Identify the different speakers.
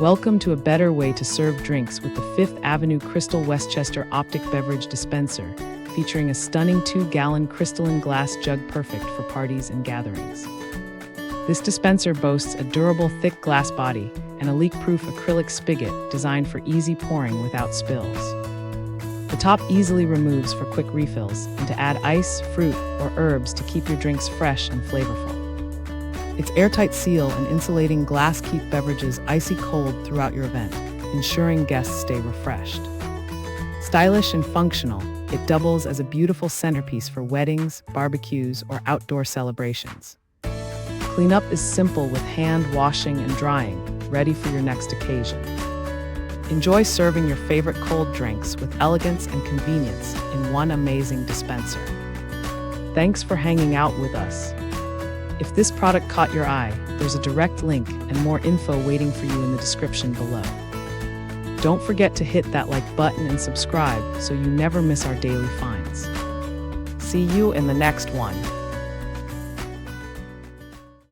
Speaker 1: Welcome to a better way to serve drinks with the Fifth Avenue Crystal Westchester Optic Beverage Dispenser, featuring a stunning 2-gallon crystalline glass jug perfect for parties and gatherings. This dispenser boasts a durable, thick glass body and a leak-proof acrylic spigot designed for easy pouring without spills. The top easily removes for quick refills and to add ice, fruit, or herbs to keep your drinks fresh and flavorful. Its airtight seal and insulating glass keep beverages icy cold throughout your event, ensuring guests stay refreshed. Stylish and functional, it doubles as a beautiful centerpiece for weddings, barbecues, or outdoor celebrations. Cleanup is simple with hand washing and drying, ready for your next occasion. Enjoy serving your favorite cold drinks with elegance and convenience in one amazing dispenser. Thanks for hanging out with us. If this product caught your eye, there's a direct link and more info waiting for you in the description below. Don't forget to hit that like button and subscribe so you never miss our daily finds. See you in the next one.